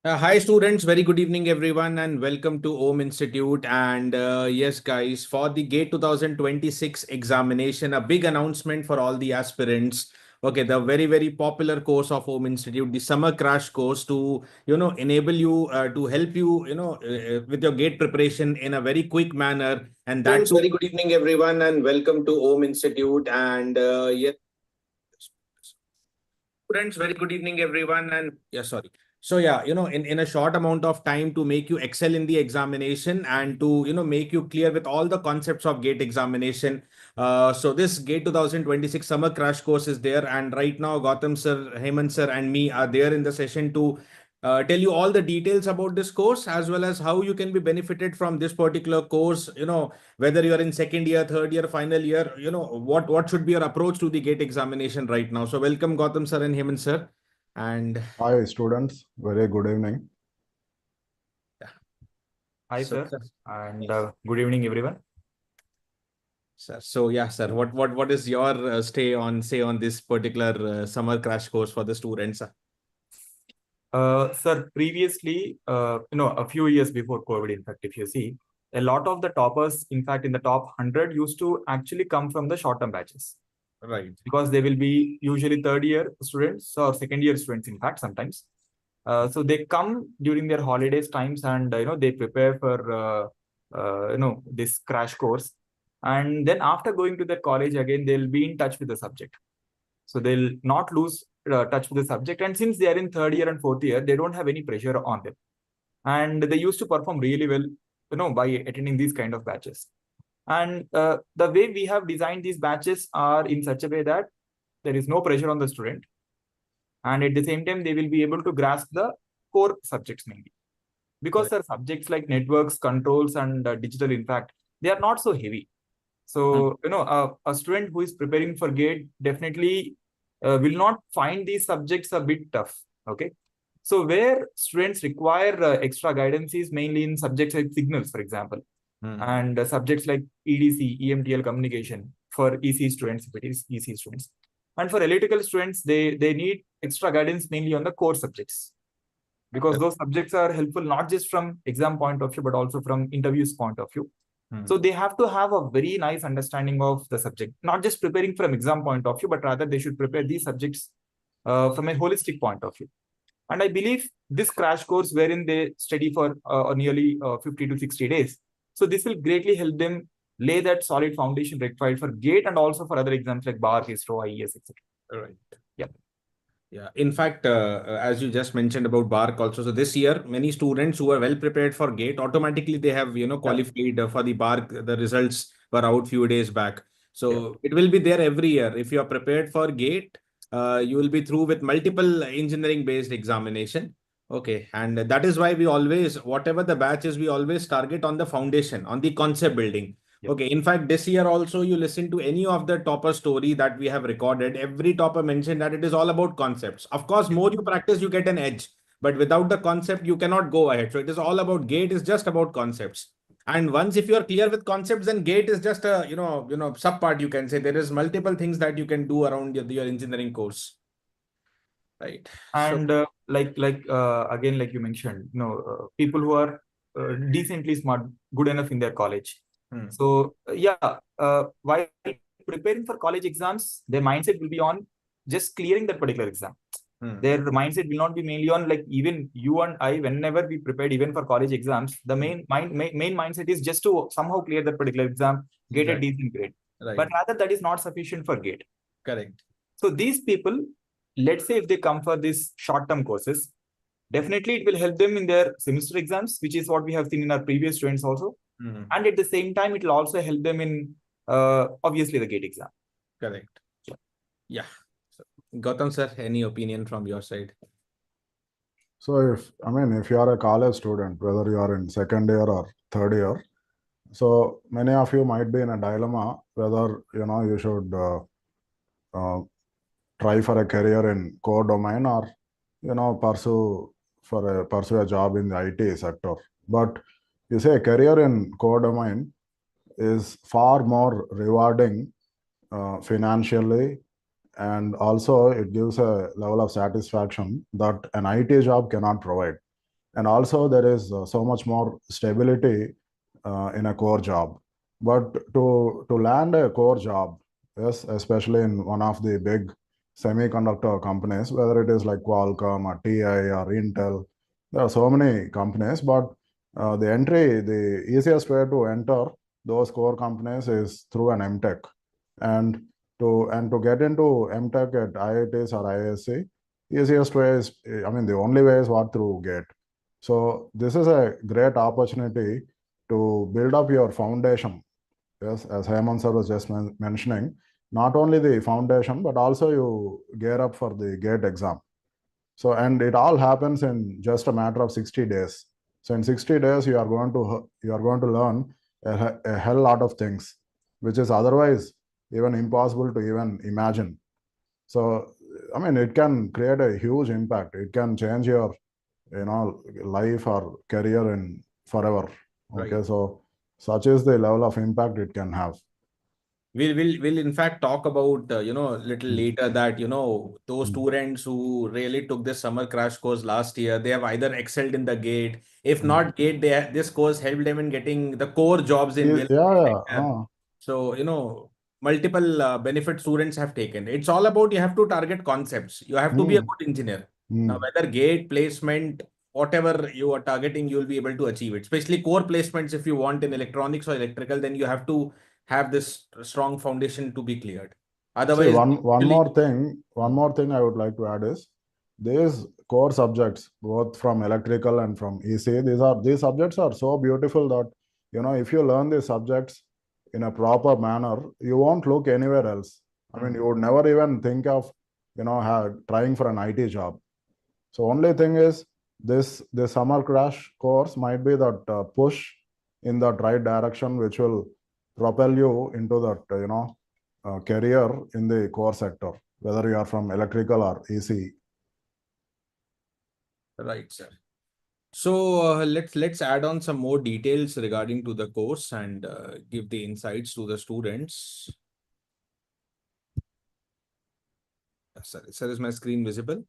Hi students, very good evening everyone and welcome to OHM Institute. And yes guys, for the GATE 2026 examination, a big announcement for all the aspirants. Okay, the very popular course of OHM Institute, the summer crash course to, enable you, to help you, with your GATE preparation in a very quick manner. And that Students, too. very good evening, everyone, and welcome to OHM Institute. And yes, Students, very good evening, everyone. And yeah, sorry. So yeah, in a short amount of time to make you excel in the examination and to, make you clear with all the concepts of GATE examination. So this GATE 2026 summer crash course is there. And right now, Gautam sir, Hemant sir, and me are there in the session to tell you all the details about this course as well as how you can be benefited from this particular course, whether you're in second year, third year, final year, what should be your approach to the GATE examination right now. So welcome Gautam sir and Hemant sir. And Hi students, very good evening. yeah. Hi So, sir, and good evening everyone. Sir, so yeah, sir, what is your say on this particular summer crash course for the students? Sir, previously, a few years before COVID, in fact, if you see, a lot of the toppers, in fact, in the top 100 used to actually come from the short-term batches. Right. Because they will be usually third year students or second year students, in fact, sometimes. So they come during their holidays times and, they prepare for, this crash course. And then after going to their college again, they'll be in touch with the subject. So they'll not lose touch with the subject. And since they are in third year and fourth year, they don't have any pressure on them. And they used to perform really well, by attending these kind of batches. And the way we have designed these batches are in such a way that there is no pressure on the student. And at the same time, they will be able to grasp the core subjects mainly. Because there are subjects like networks, controls, and digital impact, they are not so heavy. So, a student who is preparing for GATE definitely will not find these subjects a bit tough. Okay. So where students require extra guidance is mainly in subjects like signals, for example, and subjects like EDC, EMTL communication for EC students, if it is EC students. And for electrical students, they need extra guidance mainly on the core subjects, because those subjects are helpful not just from exam point of view, but also from interviews point of view. So they have to have a very nice understanding of the subject, not just preparing from exam point of view, but rather they should prepare these subjects from a holistic point of view. And I believe this crash course wherein they study for nearly 50 to 60 days. So this will greatly help them lay that solid foundation required for GATE and also for other exams like BAR, ISRO, IES, etc. Right. Yeah. Yeah. In fact, as you just mentioned about BARC also, so this year, many students who are well prepared for GATE, automatically they have, qualified for the BARC. The results were out few days back. So it will be there every year. If you are prepared for GATE, you will be through with multiple engineering-based examination. Okay. And that is why we always, whatever the batch is, we always target on the foundation, on the concept building. Okay. In fact, this year also, you listen to any of the topper story that we have recorded. Every topper mentioned that it is all about concepts. Of course, more you practice, you get an edge. But without the concept, you cannot go ahead. So it is all about GATE is just about concepts. And once if you are clear with concepts, then GATE is just a sub part. You can say there is multiple things that you can do around your engineering course. Right. And again, like you mentioned, people who are decently smart, good enough in their college. So while preparing for college exams, their mindset will be on just clearing that particular exam. Their mindset will not be mainly on, like, even you and I, whenever we prepared even for college exams, the main mindset is just to somehow clear that particular exam, get a decent grade. Right. But rather that is not sufficient for GATE. Correct. So these people, let's say if they come for these short-term courses, definitely it will help them in their semester exams, which is what we have seen in our previous students also. And at the same time, it will also help them in obviously the GATE exam. Correct. Yeah. So, Gautam sir, any opinion from your side? So if you are a college student, whether you are in second year or third year, so many of you might be in a dilemma whether you should try for a career in core domain or pursue a job in the IT sector. But you say a career in core domain is far more rewarding financially, and also it gives a level of satisfaction that an IT job cannot provide. and also there is so much more stability in a core job. But to land a core job, yes, especially in one of the big semiconductor companies, whether it is like Qualcomm or TI or Intel, there are so many companies, but the easiest way to enter those core companies is through an MTech. And to get into MTech at IITs or IISc, easiest way is, I mean, the only way is what, through GATE. So this is a great opportunity to build up your foundation. Yes, as Hemant sir was just mentioning, not only the foundation, but also you gear up for the GATE exam. So, and it all happens in just a matter of 60 days. So in 60 days, you are going to learn a hell lot of things, which is otherwise even impossible to even imagine. So, I mean, it can create a huge impact. It can change your, life or career in forever. Okay, Right. so such is the level of impact it can have. We'll in fact talk about little later that those Mm. students who really took this summer crash course last year, they have either excelled in the GATE. If not GATE, this course helped them in getting the core jobs in real Yeah. sector. So multiple benefit students have taken. It's all about you have to target concepts. You have to be a good engineer. Now, whether GATE placement, whatever you are targeting, you will be able to achieve it. Especially core placements, if you want in electronics or electrical, then you have to have this strong foundation to be cleared. See, Otherwise, one more thing I would like to add is these core subjects, both from electrical and from EC, these subjects are so beautiful that if you learn these subjects in a proper manner, you won't look anywhere else. I mean, you would never even think of trying for an IT job. So only thing is this summer crash course might be that push in that right direction, which will propel you into that career in the core sector, whether you are from electrical or EC. right, sir. So let's add on some more details regarding to the course and give the insights to the students. Sir, is my screen visible?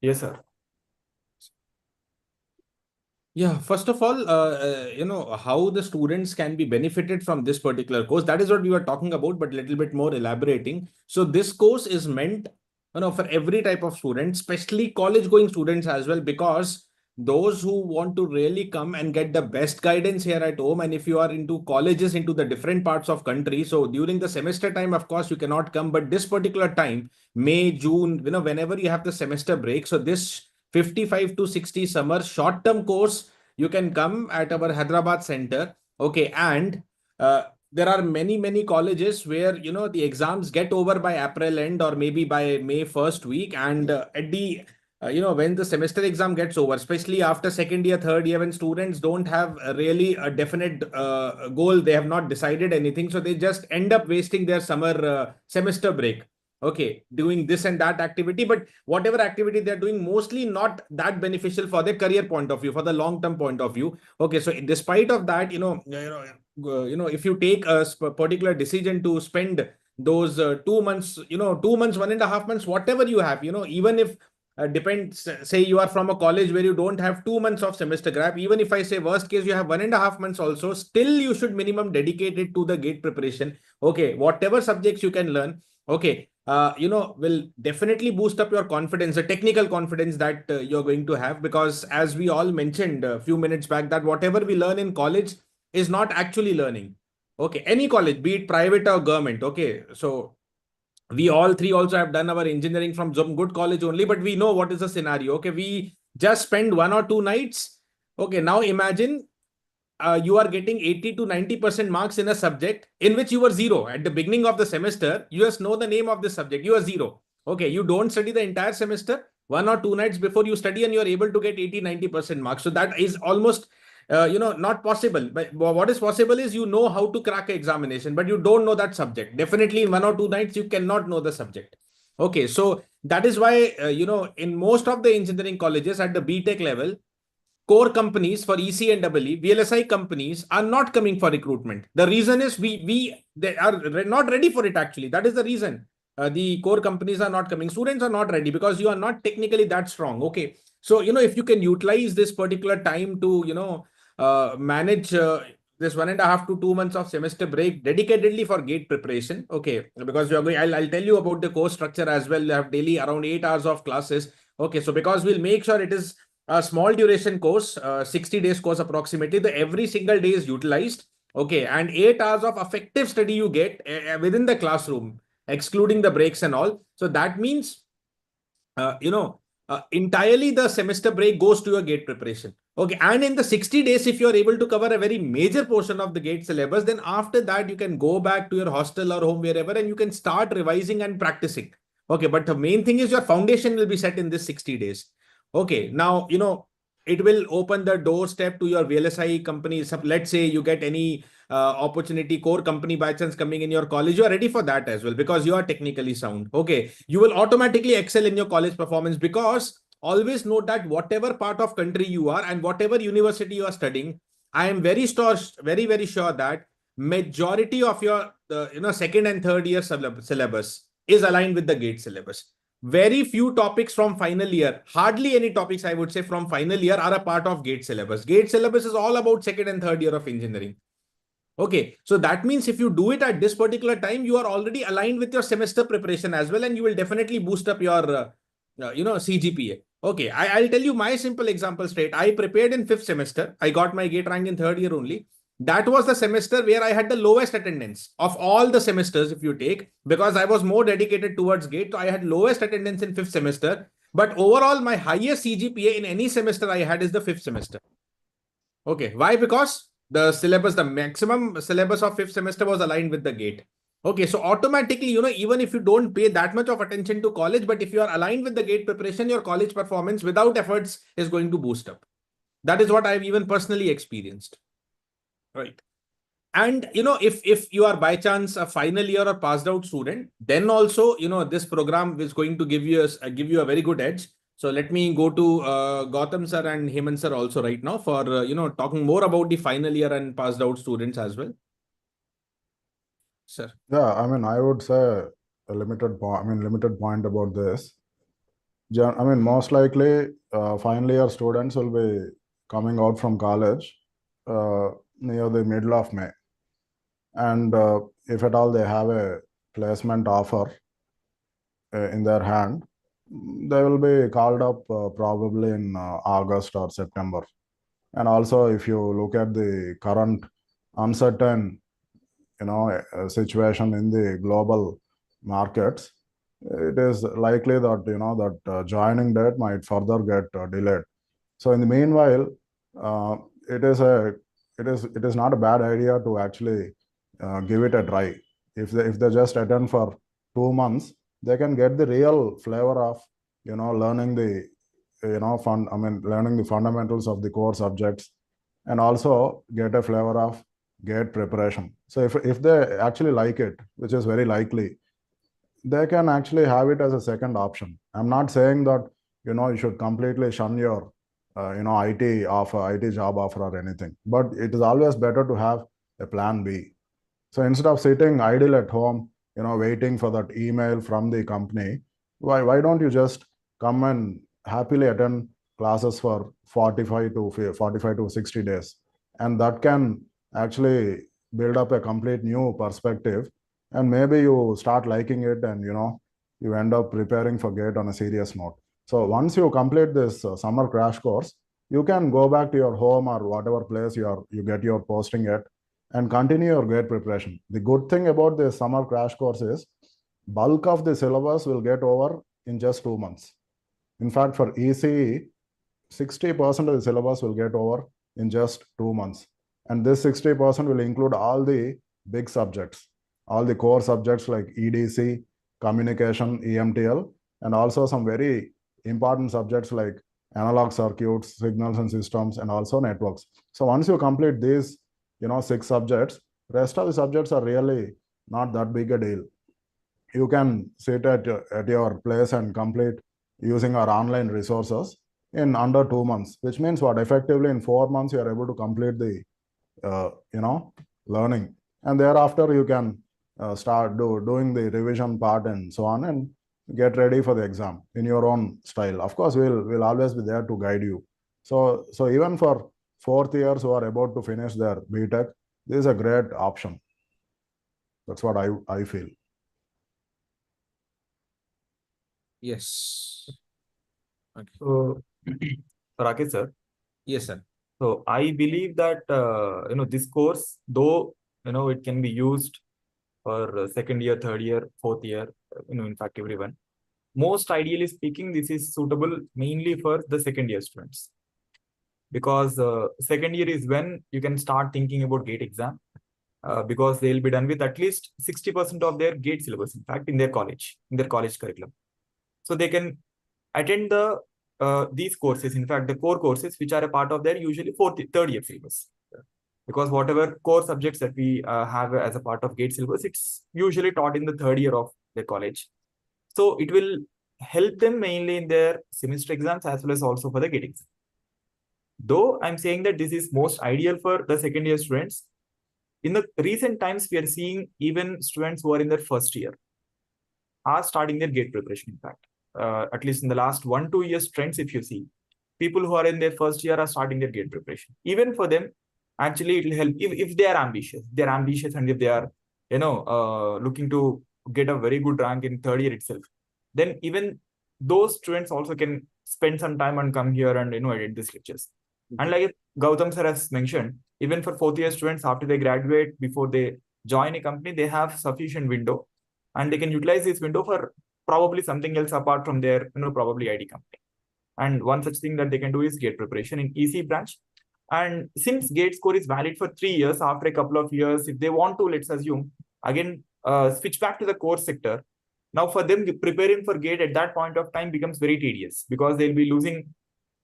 Yes, sir. Yeah, first of all, how the students can be benefited from this particular course. That is what we were talking about, but a little bit more elaborating. So this course is meant, for every type of student, especially college going students as well, because those who want to really come and get the best guidance here at home, and if you are into colleges into the different parts of country, so during the semester time, of course, you cannot come, but this particular time, May, June, whenever you have the semester break, so this 55 to 60 summer short-term course, you can come at our Hyderabad center. Okay. And there are many colleges where, the exams get over by April end or maybe by May first week. And at the, when the semester exam gets over, especially after second year, third year, when students don't have really a definite goal, they have not decided anything. So they just end up wasting their summer semester break. Okay, doing this and that activity, but whatever activity they're doing, mostly not that beneficial for their career point of view, for the long-term point of view. Okay, so despite of that, if you take a particular decision to spend those 2 months, 2 months, 1.5 months, whatever you have, even if depends, say you are from a college where you don't have 2 months of semester gap, even if I say worst case, you have 1.5 months also, still you should minimum dedicate it to the GATE preparation. Okay, whatever subjects you can learn. Okay, will definitely boost up your confidence, the technical confidence that you're going to have, because as we all mentioned a few minutes back, that whatever we learn in college is not actually learning. Okay, any college, be it private or government. Okay, so we all three also have done our engineering from some good college only, but we know what is the scenario. Okay, we just spend 1 or 2 nights. Okay, now imagine you are getting 80 to 90% marks in a subject in which you were zero at the beginning of the semester. You just know the name of the subject. You are zero. Okay, you don't study the entire semester. 1 or 2 nights before you study and you are able to get 80-90% marks. So that is almost not possible. But what is possible is you know how to crack an examination, but you don't know that subject. Definitely in 1 or 2 nights you cannot know the subject. Okay, so that is why in most of the engineering colleges at the BTech level, core companies for EC and EE, VLSI companies are not coming for recruitment. The reason is they are not ready for it actually. That is the reason. the core companies are not coming. Students are not ready because you are not technically that strong. Okay. So, if you can utilize this particular time to, manage this 1.5 to 2 months of semester break dedicatedly for GATE preparation. Okay. Because you are going, I'll tell you about the course structure as well. You have daily around 8 hours of classes. Okay. So, because we'll make sure it is a small duration course, 60 days course approximately, the every single day is utilized. Okay. And 8 hours of effective study you get within the classroom, excluding the breaks and all. So that means, entirely the semester break goes to your GATE preparation. Okay. And in the 60 days, if you're able to cover a very major portion of the GATE syllabus, then after that, you can go back to your hostel or home, wherever, and you can start revising and practicing. Okay. But the main thing is your foundation will be set in this 60 days. Okay. Now, it will open the doorstep to your VLSI company. So let's say you get any opportunity, core company by chance coming in your college, you are ready for that as well because you are technically sound. Okay. You will automatically excel in your college performance, because always note that whatever part of country you are and whatever university you are studying, I am very sure that majority of your second and third year syllabus is aligned with the GATE syllabus. Very few topics from final year, hardly any topics I would say from final year are a part of GATE syllabus. GATE syllabus is all about second and third year of engineering. Okay, so that means if you do it at this particular time, you are already aligned with your semester preparation as well, and you will definitely boost up your CGPA. Okay, I'll tell you my simple example straight. I prepared in 5th semester. I got my GATE rank in 3rd year only. That was the semester where I had the lowest attendance of all the semesters, if you take, because I was more dedicated towards GATE. So I had lowest attendance in 5th semester. But overall, my highest CGPA in any semester I had is the 5th semester. Okay, why? Because the syllabus, the maximum syllabus of 5th semester was aligned with the GATE. Okay, so automatically, even if you don't pay that much of attention to college, but if you are aligned with the GATE preparation, your college performance without efforts is going to boost up. That is what I've even personally experienced. Right. And, if you are by chance a final year or passed out student, then also, this program is going to give you a very good edge. So let me go to Gautam sir and Hemant sir also right now for, talking more about the final year and passed out students as well. Sir. Yeah, I would say a limited point about this. Most likely, final year students will be coming out from college near the middle of May. And if at all they have a placement offer in their hand, they will be called up probably in August or September. And also, if you look at the current uncertain situation in the global markets, it is likely that joining date might further get delayed. So in the meanwhile, it is not a bad idea to actually give it a try. If they just attend for 2 months, they can get the real flavor of learning the learning the fundamentals of the core subjects, and also get a flavor of GATE preparation. So if they actually like it, which is very likely, they can actually have it as a second option. I'm not saying that you should completely shun your IT job offer or anything, but it is always better to have a plan B. So instead of sitting idle at home, waiting for that email from the company, why don't you just come and happily attend classes for 45 to 60 days, and that can actually build up a complete new perspective, and maybe you start liking it, and you end up preparing for GATE on a serious note. So once you complete this summer crash course, you can go back to your home or whatever place you get your posting at, and continue your GATE preparation. The good thing about this summer crash course is bulk of the syllabus will get over in just 2 months. In fact, for ECE, 60% of the syllabus will get over in just 2 months. And this 60% will include all the big subjects, all the core subjects like EDC, communication, EMTL, and also some very important subjects like analog circuits, signals and systems, and also networks. So once you complete these 6 subjects, rest of the subjects are really not that big a deal. You can sit at your place and complete using our online resources in under 2 months, which means what? Effectively in 4 months, you are able to complete the learning. And thereafter, you can start doing the revision part and so on, and get ready for the exam in your own style. Of course, we'll always be there to guide you. So even for fourth years who are about to finish their BTech, this is a great option. That's what I feel. Yes. Okay. So, Rakesh sir. Yes, sir. So I believe that this course, though it can be used for second year, third year, fourth year, in fact everyone. Most ideally speaking, this is suitable mainly for the second year students, because second year is when you can start thinking about GATE exam, because they'll be done with at least 60% of their GATE syllabus, in fact, in their college curriculum. So they can attend these courses, in fact, the core courses, which are a part of their usually third year syllabus. Because whatever core subjects that we have as a part of GATE syllabus, it's usually taught in the third year of their college. So it will help them mainly in their semester exams as well as also for the GATE exam. Though I'm saying that this is most ideal for the second year students, in the recent times, we are seeing even students who are in their first year are starting their GATE preparation, in fact. At least in the last 1-2 years trends, if you see, people who are in their first year are starting their GATE preparation. Even for them, actually, it will help if they are ambitious. They're ambitious, and if they are, looking to get a very good rank in third year itself, then even those students also can spend some time and come here and attend these lectures. And like Gautam sir has mentioned, even for fourth year students, after they graduate, before they join a company, they have sufficient window, and they can utilize this window for probably something else apart from their probably ID company. And one such thing that they can do is GATE preparation in EC branch. And since GATE score is valid for 3 years, after a couple of years, if they want to, let's assume, again, switch back to the core sector, now for them, preparing for GATE at that point of time becomes very tedious, because they'll be losing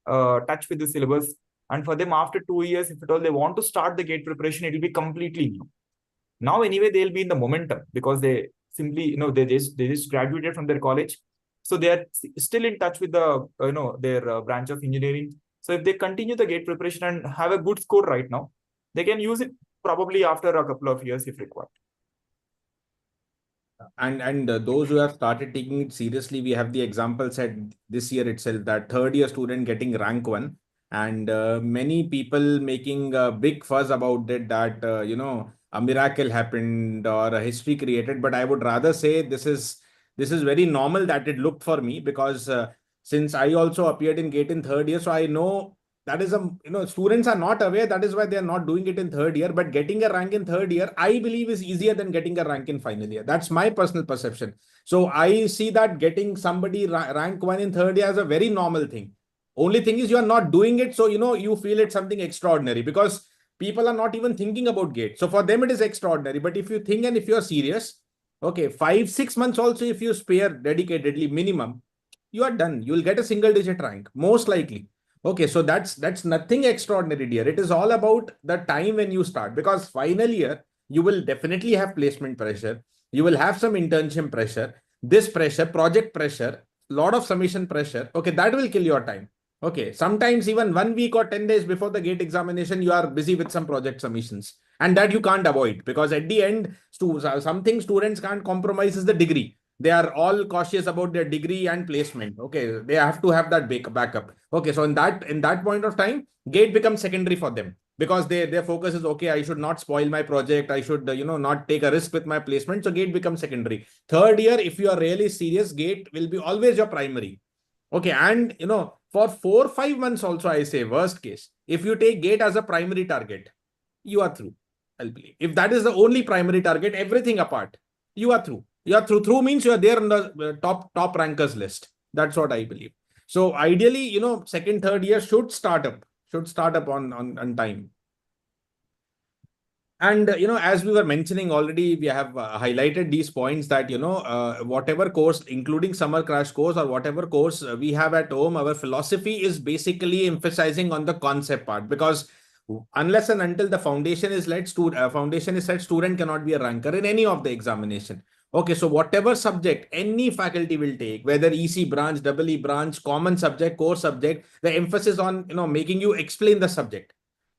touch with the syllabus. And for them, after 2 years, if at all they want to start the GATE preparation, it will be completely new. Now, anyway, they'll be in the momentum, because they simply, they just graduated from their college. So they are still in touch with the, their branch of engineering. So if they continue the GATE preparation and have a good score right now, they can use it probably after a couple of years if required. And those who have started taking it seriously, we have the example set this year itself, that third year student getting rank 1, and many people making a big fuss about it, that a miracle happened or a history created. But I would rather say this is very normal that it looked for me, because since I also appeared in GATE in third year, so I know that is students are not aware. That is why they are not doing it in third year. But getting a rank in third year, I believe, is easier than getting a rank in final year. That's my personal perception. So I see that getting somebody rank 1 in third year is a very normal thing. Only thing is you are not doing it, so you feel it's something extraordinary, because people are not even thinking about GATE. So for them it is extraordinary. But if you think and if you are serious, okay, 5-6 months also if you spare dedicatedly minimum, you are done. You will get a single digit rank, most likely. Okay, so that's nothing extraordinary, dear. It is all about the time when you start, because final year you will definitely have placement pressure. You will have some internship pressure, this pressure, project pressure, lot of submission pressure. Okay, that will kill your time. Okay, sometimes even 1 week or 10 days before the GATE examination, you are busy with some project submissions, and that you can't avoid, because at the end, something students can't compromise is the degree. They are all cautious about their degree and placement. Okay, they have to have that backup. Okay, so in that point of time, GATE becomes secondary for them, because their focus is, okay, I should not spoil my project. I should not take a risk with my placement. So GATE becomes secondary. Third year, if you are really serious, GATE will be always your primary. Okay, and for 4-5 months also, I say worst case, if you take GATE as a primary target, you are through. I'll believe. If that is the only primary target, everything apart, you are through. You are through. Through means you are there on the top rankers list. That's what I believe. So ideally, second, third year should start up on time. And as we were mentioning already, we have highlighted these points that whatever course, including summer crash course or whatever course we have at home, our philosophy is basically emphasizing on the concept part, because unless and until the foundation is set, student cannot be a ranker in any of the examination. Okay, so whatever subject any faculty will take, whether EC branch, EE branch, common subject, core subject, the emphasis on making you explain the subject.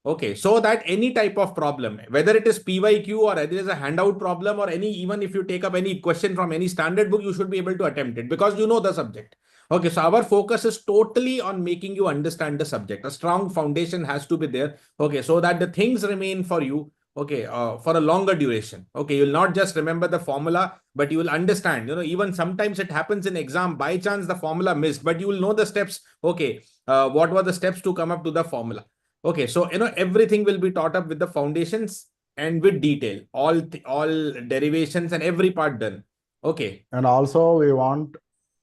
Okay, so that any type of problem, whether it is PYQ or whether it is a handout problem or any, even if you take up any question from any standard book, you should be able to attempt it because you know the subject. Okay, so our focus is totally on making you understand the subject. A strong foundation has to be there. Okay, so that the things remain for you. Okay, for a longer duration. Okay, you'll not just remember the formula, but you will understand. Even sometimes it happens in exam, by chance the formula missed, but you will know the steps. Okay, what were the steps to come up to the formula? Okay, so everything will be taught up with the foundations and with detail, all derivations and every part done. Okay, And also we want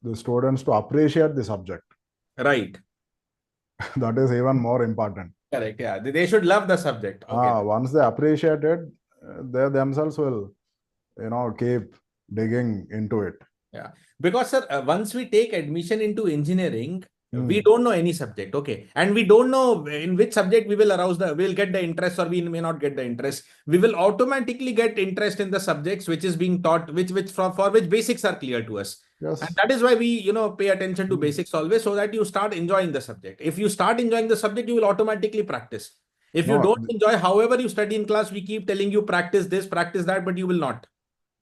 the students to appreciate the subject. right. That is even more important. Correct. Yeah, they should love the subject. Okay. Once they appreciate it, they themselves will, keep digging into it. Yeah, because sir, once we take admission into engineering, we Hmm. don't know any subject. Okay, and we don't know in which subject we'll get the interest or we may not get the interest. We will automatically get interest in the subjects which is being taught, for which basics are clear to us. Yes. And that is why we, pay attention to Hmm. basics always, so that you start enjoying the subject. If you start enjoying the subject, you will automatically practice. If you No, don't enjoy, however you study in class, we keep telling you practice this, practice that, but you will not.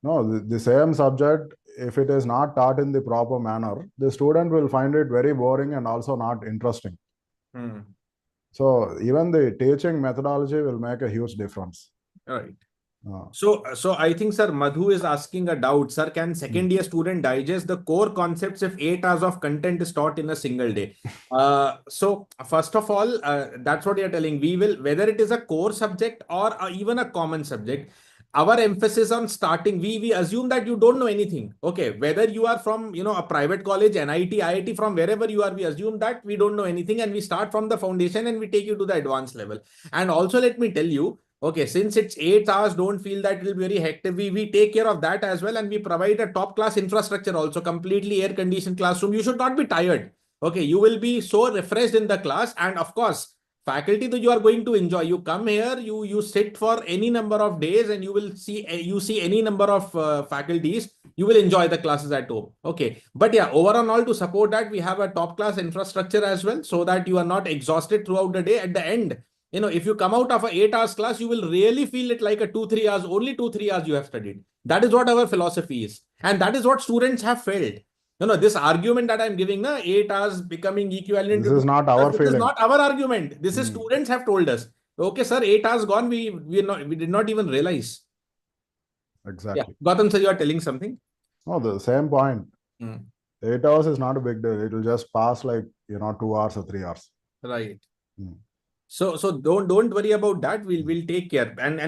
No, the same subject, if it is not taught in the proper manner, the student will find it very boring and also not interesting. Hmm. So even the teaching methodology will make a huge difference. Right. Uh, So I think, sir, Madhu is asking a doubt. Sir, can second year student digest the core concepts if 8 hours of content is taught in a single day? So first of all, that's what you're telling. We will, whether it is a core subject or even a common subject, our emphasis on starting, we assume that you don't know anything. Okay, whether you are from, a private college, NIT, IIT, from wherever you are, we assume that we don't know anything and we start from the foundation and we take you to the advanced level. And also, let me tell you, okay, since it's 8 hours, don't feel that it will be very hectic. We take care of that as well. And we provide a top class infrastructure also, completely air conditioned classroom. You should not be tired. Okay, you will be so refreshed in the class. And of course, faculty that you are going to enjoy. You come here, you sit for any number of days and you see any number of faculties. You will enjoy the classes at home. Okay. But yeah, overall, to support that, we have a top class infrastructure as well, so that you are not exhausted throughout the day. At the end, if you come out of a 8 hours class, you will really feel it like a 2-3 hours, only 2-3 hours you have studied. That is what our philosophy is. And that is what students have felt. This argument that I'm giving, 8 hours becoming equivalent this to is not our this feeling. is not our argument. This is Hmm. students have told us. Okay, sir, 8 hours gone, we did not even realize. Exactly. Yeah. Gautam sir, you are telling something? No, the same point. Hmm. 8 hours is not a big deal. It will just pass like, 2 hours or 3 hours. Right. Hmm. So don't worry about that. We'll take care. And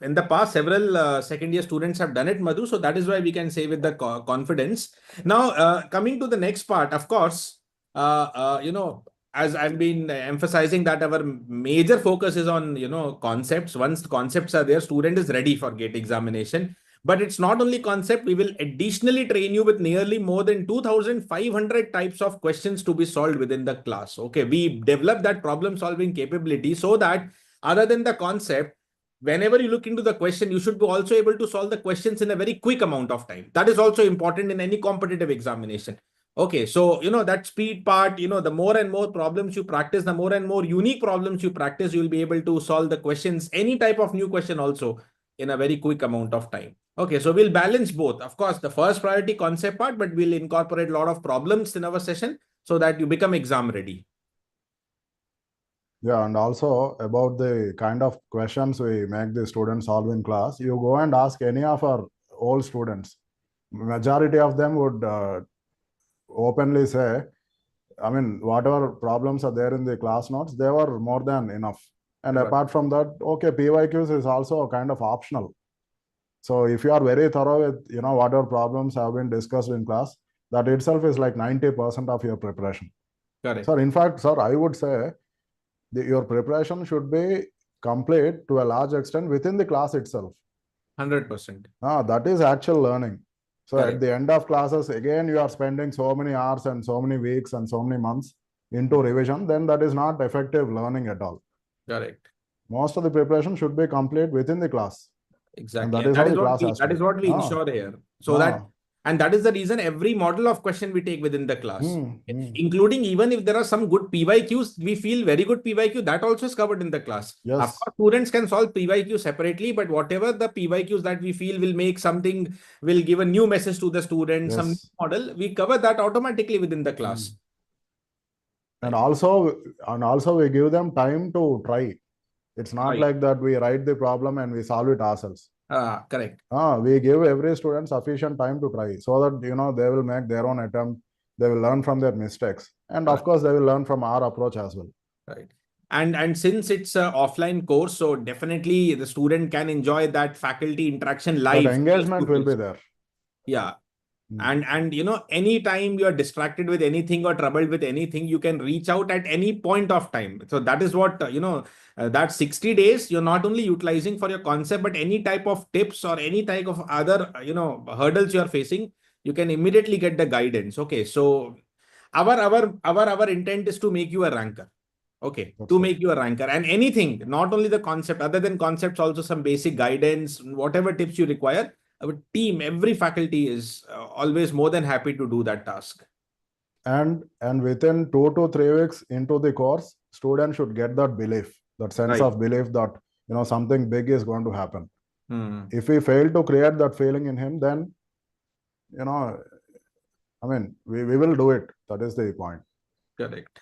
in the past, several second year students have done it, Madhu. So that is why we can say with the confidence. Now, coming to the next part, of course, as I've been emphasizing that our major focus is on concepts. Once the concepts are there, student is ready for GATE examination. But it's not only concept, we will additionally train you with nearly more than 2,500 types of questions to be solved within the class. Okay, we develop that problem solving capability so that other than the concept, whenever you look into the question, you should be also able to solve the questions in a very quick amount of time. That is also important in any competitive examination. Okay, so that speed part, the more and more problems you practice, the more and more unique problems you practice, you will be able to solve the questions, any type of new question also in a very quick amount of time. Okay, so we'll balance both. Of course, the first priority concept part, but we'll incorporate a lot of problems in our session so that you become exam ready. Yeah, and also about the kind of questions we make the students solve in class, you go and ask any of our old students. Majority of them would openly say, I mean, whatever problems are there in the class notes, they were more than enough. And Right. apart from that, okay, PYQs is also kind of optional. So if you are very thorough with, whatever problems have been discussed in class, that itself is like 90% of your preparation. Correct. Sir, in fact, sir, I would say your preparation should be complete to a large extent within the class itself. 100%. That is actual learning. So Correct. at the end of classes, again, you are spending so many hours and so many weeks and so many months into revision, then that is not effective learning at all. Correct. Most of the preparation should be complete within the class. Exactly. And that And is how the class has to that is be. what we ensure here. So that And that is the reason every model of question we take within the class, including even if there are some good PYQs, we feel very good PYQ, that also is covered in the class. Yes. Of course, students can solve PYQ separately, but whatever the PYQs that we feel will make something, will give a new message to the student, some new Yes. model, we cover that automatically within the class. And also we give them time to try. It's not Right. like that we write the problem and we solve it ourselves. Correct. We give every student sufficient time to try, so that they will make their own attempt, they will learn from their mistakes, and of course they will learn from our approach as well. Right. And since it's an offline course, so definitely the student can enjoy that faculty interaction live. That engagement will be there. Yeah. And anytime you are distracted with anything or troubled with anything, you can reach out at any point of time. So that is what, that 60 days, you're not only utilizing for your concept, but any type of tips or any type of other, hurdles you are facing, you can immediately get the guidance. Okay. So our intent is to make you a ranker. Okay. That's To right. make you a ranker, and anything, not only the concept, other than concepts, also some basic guidance, whatever tips you require. Our team, every faculty is always more than happy to do that task. And within 2 to 3 weeks into the course, students should get that belief, that sense Right. of belief that something big is going to happen. Hmm. If we fail to create that feeling in him, then we will do it. That is the point. Correct.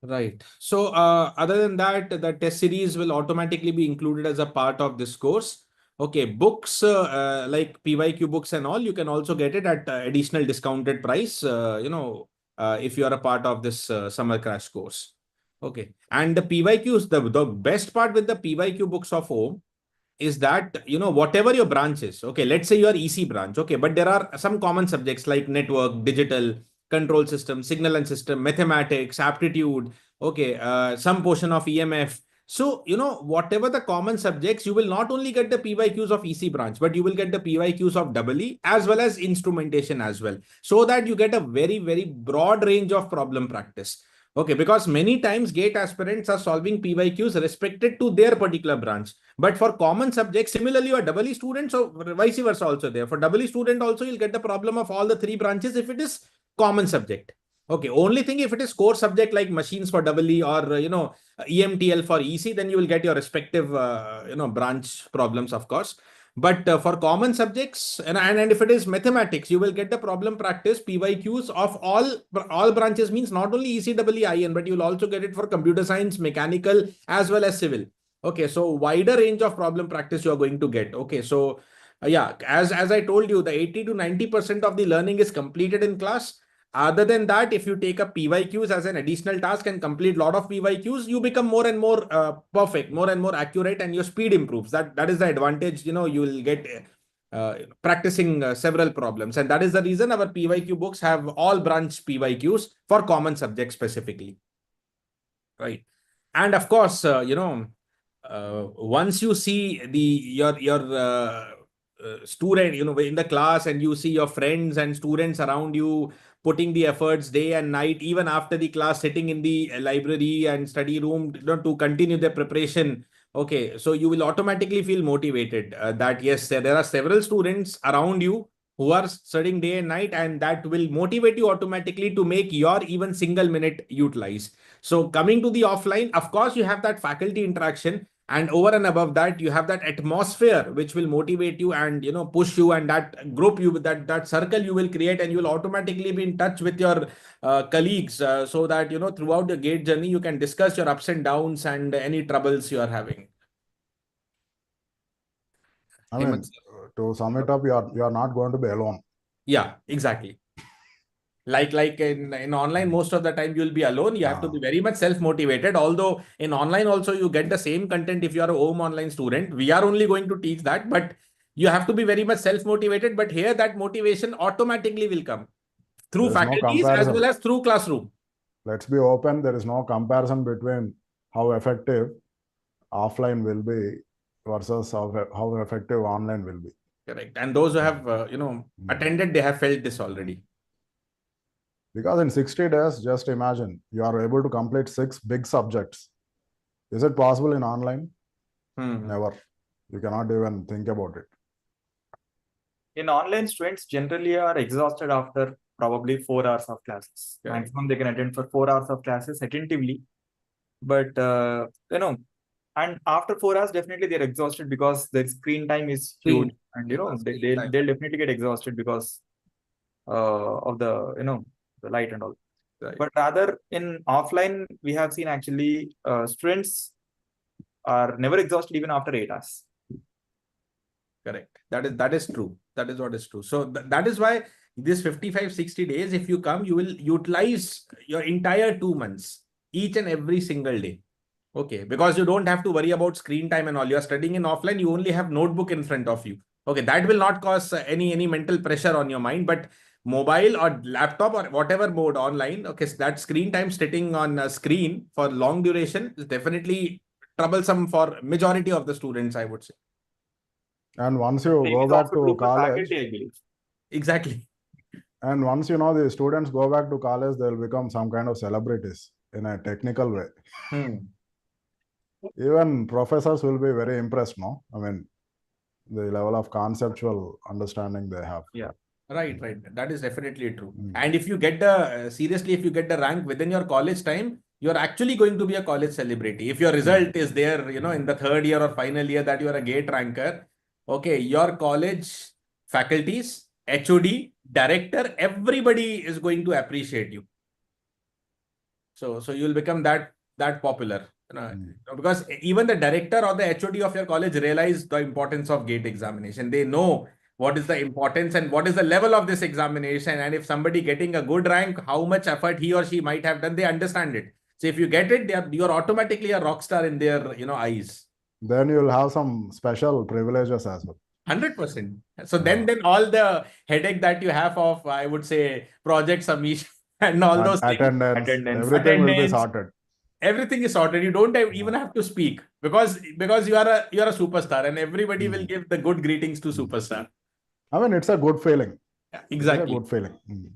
Right. So other than that, the test series will automatically be included as a part of this course. Okay, books like PYQ books and all, you can also get it at additional discounted price, if you are a part of this summer crash course. Okay. And the PYQs, the best part with the PYQ books of home is that, whatever your branch is, okay, let's say you are EC branch, okay, but there are some common subjects like network, digital, control system, signal and system, mathematics, aptitude, okay, some portion of EMF. So, whatever the common subjects, you will not only get the PYQs of EC branch, but you will get the PYQs of EE as well as instrumentation as well, so that you get a very, very broad range of problem practice. Okay, because many times GATE aspirants are solving PYQs restricted to their particular branch. But for common subjects, similarly, you are EE student, so vice versa also there. For EE student also, you'll get the problem of all the 3 branches if it is common subject. Okay, only thing if it is core subject like machines for EE or, EMTL for EC, then you will get your respective, branch problems, of course. But for common subjects, and if it is mathematics, you will get the problem practice PYQs of all branches, means not only ECEEIN, but you will also get it for computer science, mechanical, as well as civil. Okay, so wider range of problem practice you are going to get. Okay, so yeah, as I told you, the 80 to 90% of the learning is completed in class. Other than that, if you take up PYQs as an additional task and complete a lot of PYQs, you become more and more perfect, more and more accurate, and your speed improves. That is the advantage, you will get practicing several problems. And that is the reason our PYQ books have all branch PYQs for common subjects specifically. Right. And of course, once you see your student, in the class, and you see your friends and students around you putting the efforts day and night, even after the class, sitting in the library and study room, to continue their preparation. Okay, so you will automatically feel motivated that yes, there are several students around you who are studying day and night, and that will motivate you automatically to make your even single minute utilize. So coming to the offline, of course, you have that faculty interaction, and over and above that, you have that atmosphere which will motivate you and push you, and that group that circle you will create, and you will automatically be in touch with your colleagues, so that throughout the GATE journey you can discuss your ups and downs and any troubles you are having. I mean, to sum it up, you are not going to be alone. Yeah, exactly. Like in online, most of the time you'll be alone. You have to be very much self-motivated. Although in online also you get the same content if you are a home online student. We are only going to teach that, but you have to be very much self-motivated. But here that motivation automatically will come through faculties as well as through classroom. Let's be open. There is no comparison between how effective offline will be versus how effective online will be. Correct. And those who have attended, they have felt this already. Because in 60 days, just imagine, you are able to complete 6 big subjects. Is it possible in online? Never. You cannot even think about it. in online, students generally are exhausted after probably 4 hours of classes. Correct. Maximum they can attend for 4 hours of classes attentively. But and after 4 hours, definitely they're exhausted because their screen time is huge, Screen. and Screen they'll time. definitely get exhausted because of the the light and all. Right. But rather in offline, we have seen actually students are never exhausted even after 8 hours. Correct. That is true. That is what is true. So that is why this 55, 60 days, if you come, you will utilize your entire 2 months, each and every single day. Okay, because you don't have to worry about screen time and all. You're studying in offline, you only have notebook in front of you. Okay, that will not cause any mental pressure on your mind, but mobile or laptop or whatever mode online, okay, so that screen time sitting on a screen for long duration is definitely troublesome for majority of the students, I would say. And once you Same go is back also to true for college, faculty, I believe. Exactly. and once the students go back to college, they'll become some kind of celebrities in a technical way. Even professors will be very impressed, no? I mean, the level of conceptual understanding they have. Yeah. Right. That is definitely true. Mm. And if you get the, seriously, if you get the rank within your college time, you're actually going to be a college celebrity. If your result is there, in the third year or final year that you are a GATE ranker, okay, your college faculties, HOD, director, everybody is going to appreciate you. So you'll become that popular. Because even the director or the HOD of your college realize the importance of GATE examination. They know what is the importance and what is the level of this examination. And if somebody getting a good rank, how much effort he or she might have done, they understand it. So if you get it, you're automatically a rock star in their eyes. Then you'll have some special privileges as well. 100%. So then all the headache that you have of, I would say, project submission and all those things, Attendance. everything will be Attendance. sorted. Everything is sorted. You don't even have to speak because you are a superstar and everybody will give the good greetings to superstar. I mean, it's a good feeling. Yeah, exactly. It's a good feeling.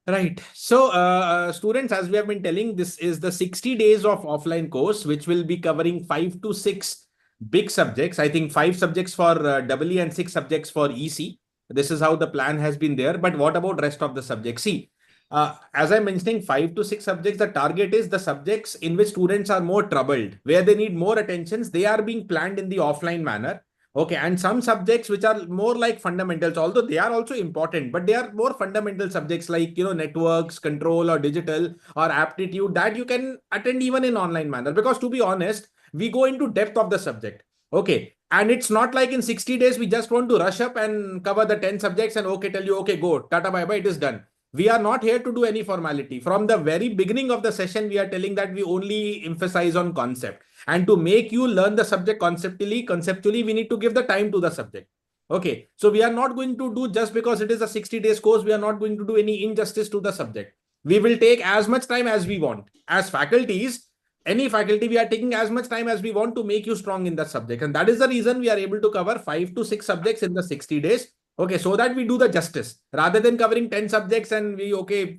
Right. So, students, as we have been telling, this is the 60 days of offline course, which will be covering 5 to 6 big subjects. I think 5 subjects for EE and 6 subjects for EC. This is how the plan has been there. But what about rest of the subjects? See, as I'm mentioning, 5 to 6 subjects, the target is the subjects in which students are more troubled, where they need more attentions. They are being planned in the offline manner. Okay, and some subjects which are more like fundamentals, although they are also important, but they are more fundamental subjects like, networks, control or digital or aptitude that you can attend even in online manner. Because to be honest, we go into depth of the subject. Okay. And it's not like in 60 days, we just want to rush up and cover the 10 subjects and okay, tell you, okay, go, tata, bye, bye, it is done. We are not here to do any formality. From the very beginning of the session, we are telling that we only emphasize on concept. And to make you learn the subject conceptually, we need to give the time to the subject. Okay. So we are not going to do just because it is a 60 days course, we are not going to do any injustice to the subject. We will take as much time as we want. As faculties, any faculty, we are taking as much time as we want to make you strong in that subject. And that is the reason we are able to cover 5 to 6 subjects in the 60 days. Okay, so that we do the justice rather than covering 10 subjects and we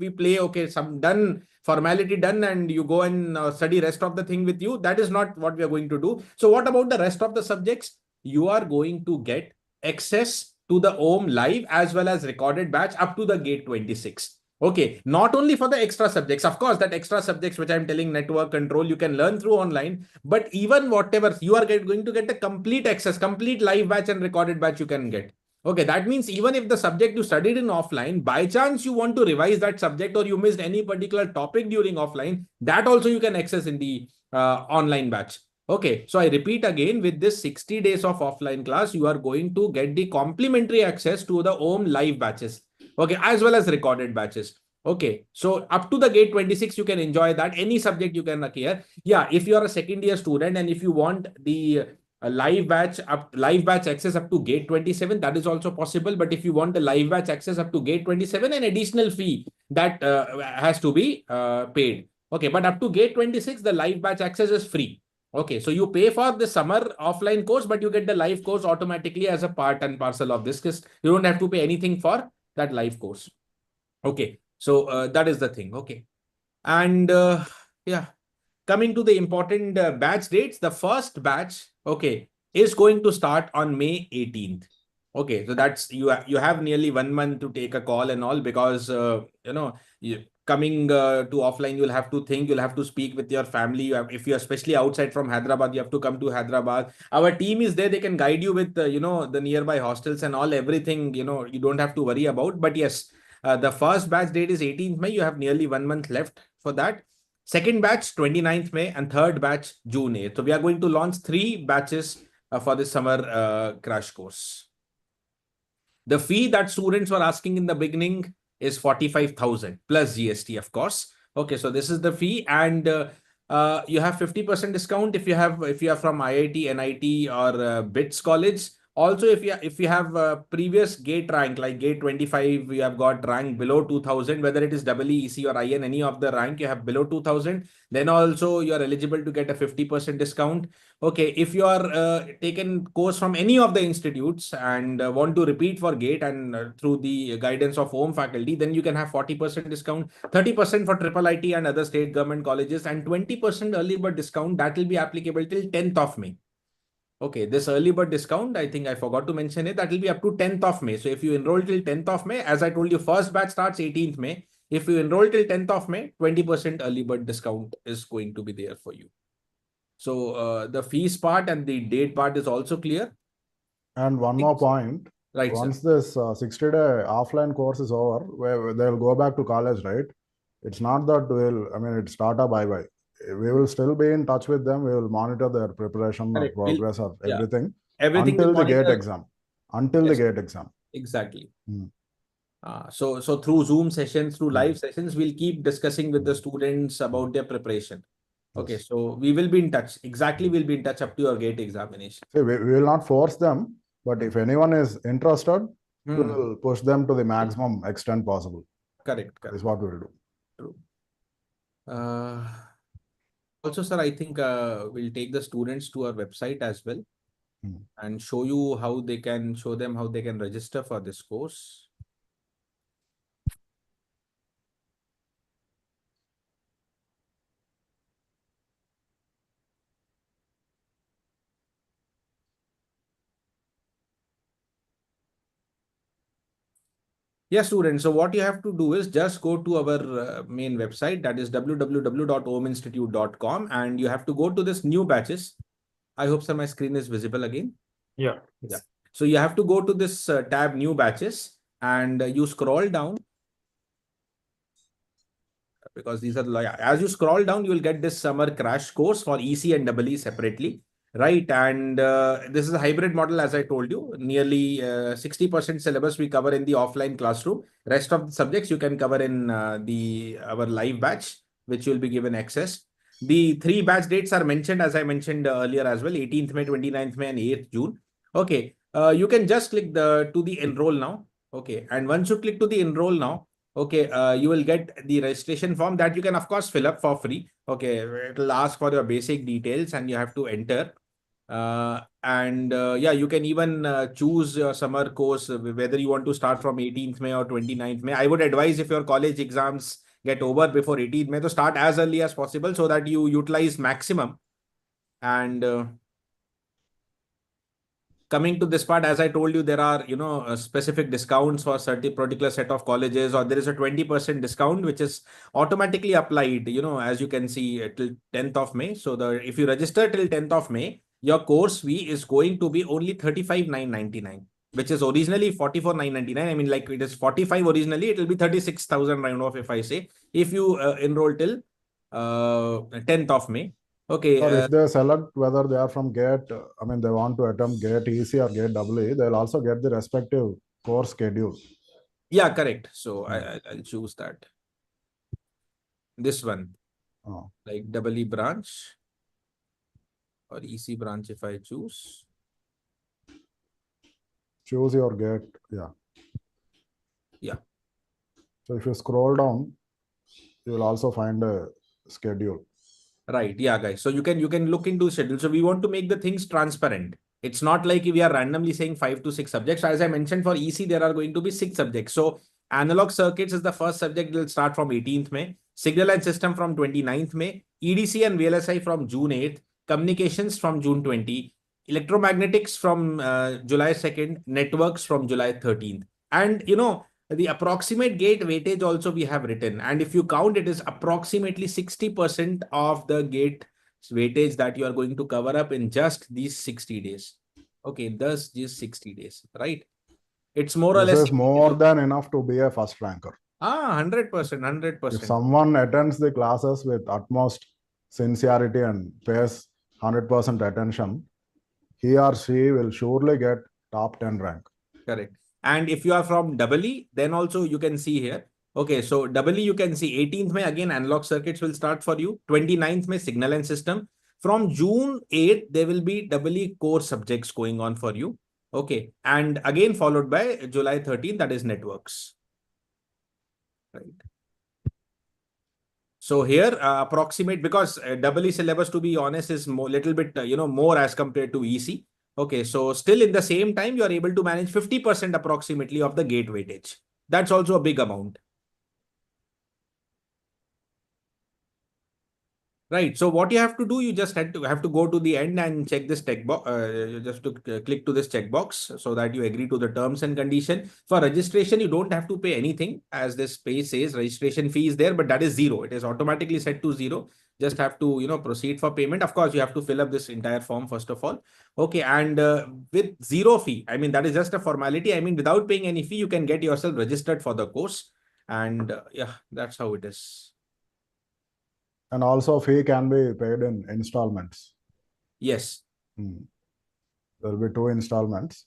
play, okay, some done, formality done, and you go and study rest of the thing with you. That is not what we are going to do. So what about the rest of the subjects? You are going to get access to the OHM live as well as recorded batch up to the GATE 26. Okay, not only for the extra subjects, of course, that extra subjects which I'm telling, network, control, you can learn through online, but even whatever, you are going to get a complete access, complete live batch and recorded batch you can get. Okay, that means even if the subject you studied in offline, by chance you want to revise that subject or you missed any particular topic during offline, that also you can access in the online batch. Okay, so I repeat again, with this 60 days of offline class, you are going to get the complimentary access to the OHM live batches. Okay, as well as recorded batches. Okay, so up to the GATE 26, you can enjoy that. Any subject you can clear. Yeah, if you are a second year student and if you want the live batch access up to GATE 27, that is also possible. But if you want the live batch access up to GATE 27, an additional fee that has to be paid. Okay, but up to GATE 26, the live batch access is free. Okay, so you pay for the summer offline course, but you get the live course automatically as a part and parcel of this, because you don't have to pay anything for that live course. Okay, so that is the thing. Okay, and yeah, coming to the important batch dates, the first batch, okay, is going to start on May 18th. Okay, so that's you have nearly 1 month to take a call and all, because coming to offline, you'll have to think, you'll have to speak with your family. If you're especially outside from Hyderabad, you have to come to Hyderabad. Our team is there; they can guide you with the nearby hostels and all, everything. You don't have to worry about. But yes, the first batch date is 18th May. You have nearly 1 month left for that. Second batch 29th May, and third batch June 8th. So we are going to launch 3 batches for this summer crash course. The fee that students were asking in the beginning is 45,000 plus GST, of course. Okay, so this is the fee, and you have 50% discount if you are from IIT, NIT, or BITS college. Also, if you have previous GATE rank like GATE 25, you have got rank below 2000, whether it is EE, EC, or IN, any of the rank you have below 2000, then also you are eligible to get a 50% discount. Okay, if you are taken course from any of the institutes and want to repeat for GATE and through the guidance of home faculty, then you can have 40% discount, 30% for triple IT and other state government colleges, and 20% early bird discount that will be applicable till 10th of May. Okay, this early bird discount, I think I forgot to mention it, that will be up to 10th of May. So if you enroll till 10th of May, as I told you, first batch starts 18th May. If you enroll till 10th of May, 20% early bird discount is going to be there for you. So the fees part and the date part is also clear. And one more point. Right, Once sir. this 60-day offline course is over, where they'll go back to college, right? It's not that it's Tata bye-bye. We will still be in touch with them. We will monitor their preparation or Correct. progress or Yeah. everything Everything until will the GATE monitor. exam. Until the Yes. GATE exam. Exactly. Hmm. So through Zoom sessions, through live sessions, we'll keep discussing with the students about their preparation. Okay, Yes. so we will be in touch. Exactly, we'll be in touch up to your GATE examination. See, we will not force them, but if anyone is interested, we will push them to the maximum extent possible. Correct. That is what we will do. True. Also, sir, I think we'll take the students to our website as well and show them how they can register for this course. Yes, students. So what you have to do is just go to our main website, that is www.ominstitute.com, and you have to go to this new batches. I hope, sir, my screen is visible again. Yeah. Yeah. So you have to go to this tab new batches, and you scroll down, because these are as you scroll down, you will get this summer crash course for EC and EE separately. Right. And this is a hybrid model, as I told you. Nearly 60% syllabus we cover in the offline classroom. Rest of the subjects you can cover in our live batch, which you'll be given access. The 3 batch dates are mentioned, as I mentioned earlier as well, 18th May, 29th May, and 8th June. Okay. You can just click to the enroll now. Okay. And once you click to the enroll now, okay, you will get the registration form that you can, of course, fill up for free. Okay. It will ask for your basic details and you have to enter. Yeah, you can even choose your summer course, whether you want to start from 18th May or 29th May. I would advise, if your college exams get over before 18th May, to start as early as possible so that you utilize maximum. And coming to this part, as I told you, there are specific discounts for certain particular set of colleges, or there is a 20% discount which is automatically applied, as you can see, till 10th of May. So if you register till 10th of May, your course fee is going to be only 35,999, which is originally 44,999. I mean, like, it is 45 originally, it will be 36,000 round off if I say, if you enroll till 10th of May. Okay. Or if they select whether they are from GATE, they want to attempt GATE EC or GATE EE, they'll also get the respective course schedule. Yeah, correct. So I'll choose that. This one, like EE branch or EC branch, if I choose. Choose your GATE, yeah. Yeah. So if you scroll down, you will also find a schedule. Right. Yeah, guys. So you can look into schedule. So we want to make the things transparent. It's not like we are randomly saying 5 to 6 subjects. As I mentioned, for EC, there are going to be 6 subjects. So analog circuits is the first subject. It will start from 18th May. Signal and system from 29th May. EDC and VLSI from June 8th. Communications from June 20. electromagnetics from July 2nd, networks from July 13th. And the approximate gate weightage also we have written. And if you count, it is approximately 60% of the gate weightage that you are going to cover up in just these 60 days. Okay, thus these 60 days, right? It's more or This less is more than enough to be a first ranker. 100%, 100%. If someone attends the classes with utmost sincerity and pays 100% attention, he or she will surely get top 10 rank. Correct. And if you are from EE, then also you can see here. Okay, so EE you can see 18th May again analog circuits will start for you. 29th May signal and system. From June 8th, there will be EE core subjects going on for you. Okay, and again followed by July 13th, that is networks. Right. So here approximate, because EE syllabus, to be honest, is little bit more as compared to EC. Okay, so still in the same time, you are able to manage 50% approximately of the gate weightage. That's also a big amount. Right. So what you have to do, you just have to go to the end and check this check box. Just to click to this checkbox so that you agree to the terms and condition. For registration, you don't have to pay anything, as this page says. Registration fee is there, but that is zero. It is automatically set to zero. Just have to proceed for payment. Of course, you have to fill up this entire form first of all. Okay, and with zero fee, I mean that is just a formality. I mean without paying any fee, you can get yourself registered for the course, and yeah, that's how it is. And also fee can be paid in installments. Yes. There will be 2 installments.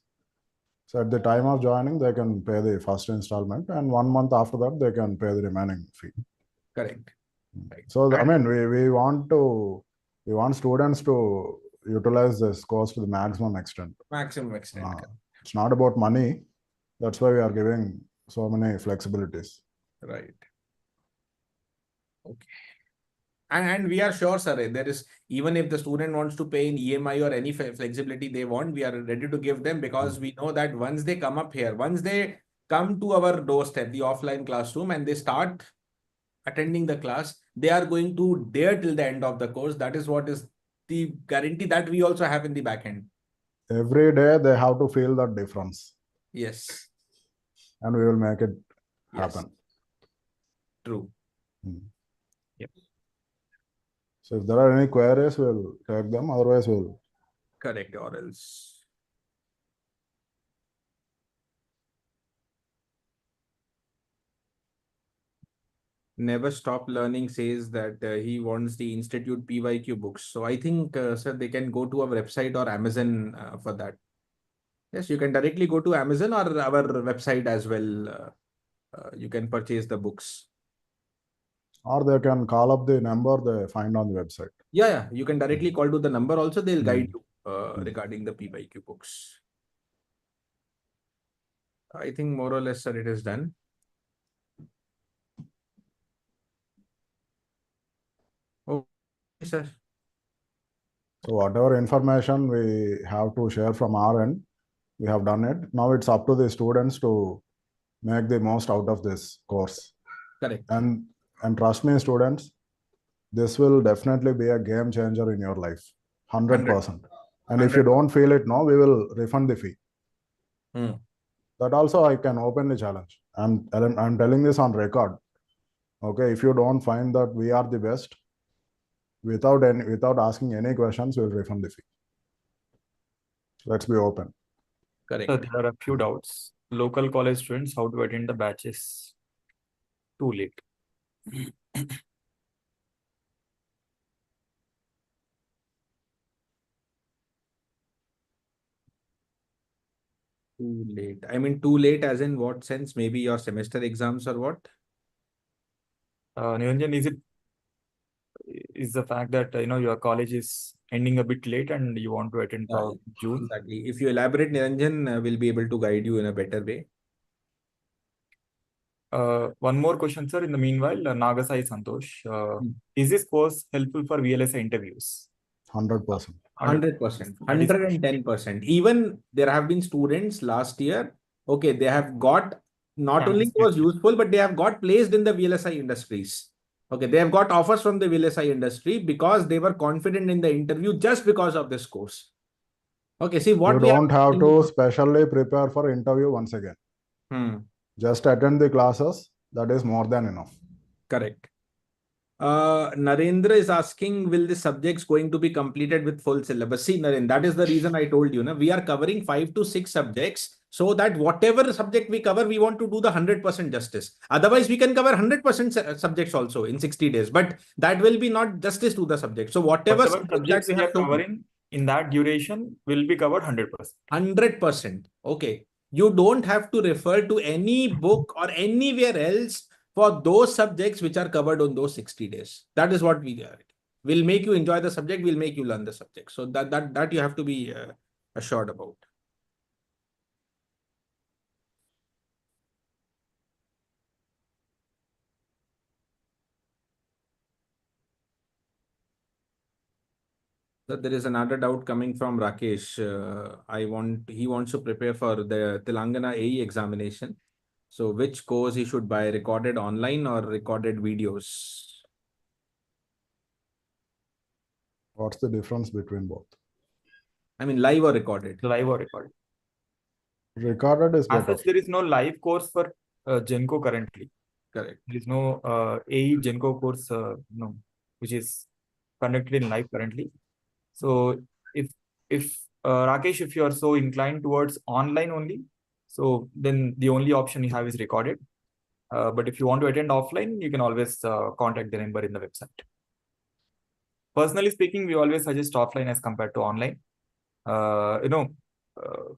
So at the time of joining, they can pay the first installment, and 1 month after that, they can pay the remaining fee. Correct. Right. So I mean, we want students to utilize this course to the maximum extent. Maximum extent. It's not about money. That's why we are giving so many flexibilities. Right. Okay. And we are sure, sir, there is, even if the student wants to pay in EMI or any flexibility they want, we are ready to give them, because we know that once they come up here, once they come to our doorstep, the offline classroom, and they start attending the class, they are going to dare till the end of the course. That is what is the guarantee that we also have in the back end. Every day they have to feel that difference. Yes. And we will make it happen. Yes. True. Yep. So if there are any queries, we'll take them. Otherwise, we'll. Correct, or else. Never Stop Learning says that he wants the Institute PYQ books. So I think, sir, they can go to our website or Amazon for that. Yes, you can directly go to Amazon or our website as well. You can purchase the books. Or they can call up the number they find on the website. Yeah, you can directly call to the number also. They'll guide you regarding the PYQ books. I think more or less, sir, it is done. Okay, sir. So whatever information we have to share from our end, we have done it. Now it's up to the students to make the most out of this course. Correct. And trust me, students, this will definitely be a game changer in your life. 100%. And if you don't feel it now, we will refund the fee. That also I can openly challenge. I'm telling this on record. Okay, if you don't find that we are the best, without asking any questions, we'll refund the fee. Let's be open. Correct. So there are a few doubts. Local college students, how to attend the batches? Too late. Too late. I mean, too late as in what sense? Maybe your semester exams or what? Niranjan, is the fact that your college is ending a bit late and you want to attend June? Exactly. If you elaborate, Niranjan will be able to guide you in a better way. One more question, sir. In the meanwhile, Nagasai Santosh, is this course helpful for VLSI interviews? 100%. 100%. 110%. Even there have been students last year, okay, they have got, not only it was useful, but they have got placed in the VLSI industries. Okay, they have got offers from the VLSI industry because they were confident in the interview just because of this course. Okay, see what You we don't have to specially prepare for interview once again. Just attend the classes. That is more than enough. Correct. Narendra is asking, will the subjects going to be completed with full syllabus? See, Narendra, that is the reason I told you, we are covering 5 to 6 subjects, so that whatever subject we cover, we want to do the 100% justice. Otherwise, we can cover 100% subjects also in 60 days, but that will be not justice to the subject. So whatever subjects that we are covering in that duration will be covered 100%. 100%. Okay. You don't have to refer to any book or anywhere else for those subjects which are covered on those 60 days. That is what we are. We'll make you enjoy the subject. We'll make you learn the subject. So that you have to be assured about. So there is another doubt coming from Rakesh. He wants to prepare for the Telangana AE examination. So which course he should buy, recorded online or recorded videos? What's the difference between both? I mean, live or recorded? Live or recorded. Recorded is better. As such, there is no live course for Genco currently. Correct. There is no AE Genco course, which is conducted in live currently. So if Rakesh, if you are so inclined towards online only, so then the only option you have is recorded. But if you want to attend offline, you can always contact the number in the website. Personally speaking, we always suggest offline as compared to online.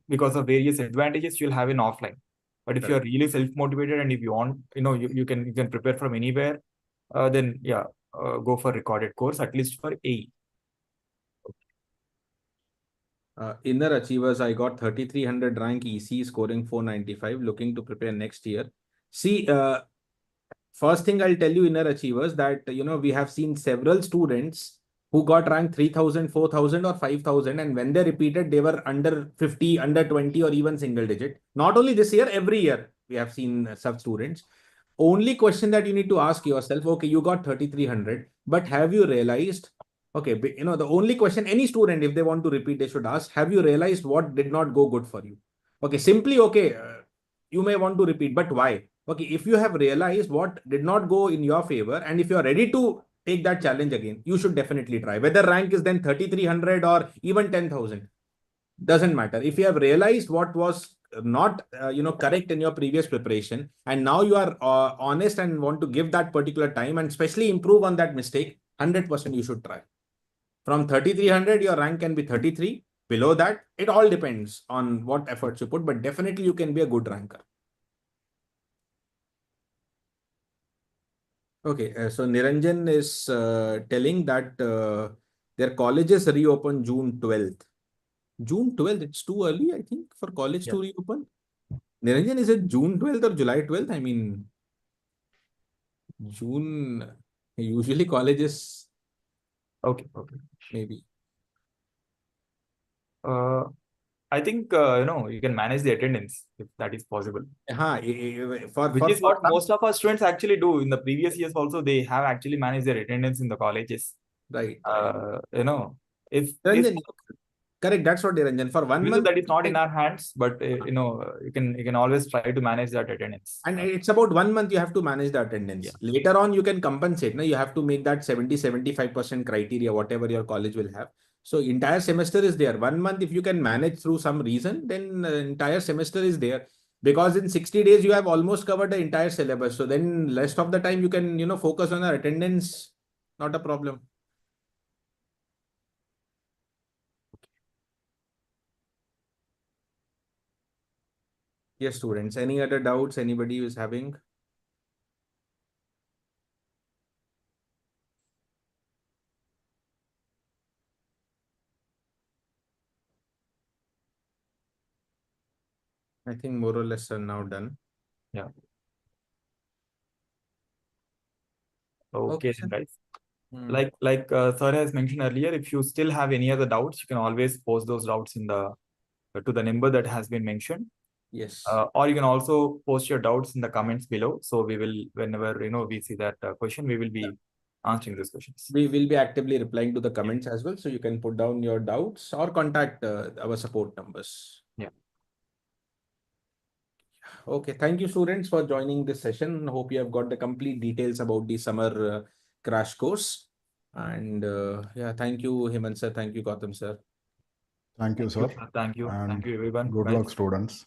Because of various advantages you'll have in offline. But if you're really self-motivated and if you want, you can prepare from anywhere, then yeah, go for recorded course, at least for AE. Inner Achievers, I got 3300 rank EC, scoring 495, looking to prepare next year. See, first thing I'll tell you, Inner Achievers, that, we have seen several students who got ranked 3000, 4000 or 5000. And when they repeated, they were under 50, under 20 or even single digit. Not only this year, every year we have seen such students. Only question that you need to ask yourself, okay, you got 3300, but have you realized, okay, the only question any student, if they want to repeat, they should ask, have you realized what did not go good for you? Okay, simply, okay, you may want to repeat, but why? Okay, if you have realized what did not go in your favor, and if you are ready to take that challenge again, you should definitely try. Whether rank is then 3300 or even 10,000, doesn't matter. If you have realized what was not correct in your previous preparation, and now you are honest and want to give that particular time and especially improve on that mistake, 100% you should try. From 3300, your rank can be 33. Below that, it all depends on what efforts you put, but definitely you can be a good ranker. Okay, so Niranjan is telling that their colleges reopen June 12th. June 12th, it's too early, I think, for college to reopen. Niranjan, is it June 12th or July 12th? I mean, June, usually colleges. Okay. Maybe. I think, you can manage the attendance if that is possible. Which is what most of our students actually do. In the previous years also, they have actually managed their attendance in the colleges. Right. If Niranjan, correct, that's what Niranjan. For 1 month. That is not in our hands, but you can always try to manage that attendance. And it's about 1 month you have to manage the attendance. Yeah. Later on, you can compensate. You have to make that 70-75% criteria, whatever your college will have. So entire semester is there. 1 month, if you can manage through some reason, then entire semester is there. Because in 60 days, you have almost covered the entire syllabus. So then rest of the time, you can, focus on our attendance. Not a problem. Yes, students. Any other doubts anybody is having? I think more or less are now done. Yeah. Okay, then, guys. Like sir has mentioned earlier, if you still have any other doubts, you can always post those doubts in to the number that has been mentioned. Yes. Or you can also post your doubts in the comments below. So we will, whenever we see that question, we will be answering these questions. We will be actively replying to the comments as well. So you can put down your doubts or contact our support numbers. Yeah. Okay. Thank you, students, for joining this session. Hope you have got the complete details about the summer crash course. And yeah, thank you, Hemant sir. Thank you, Gautam sir. Thank you, sir. Thank you. And Thank you, everyone. good Bye. luck, students.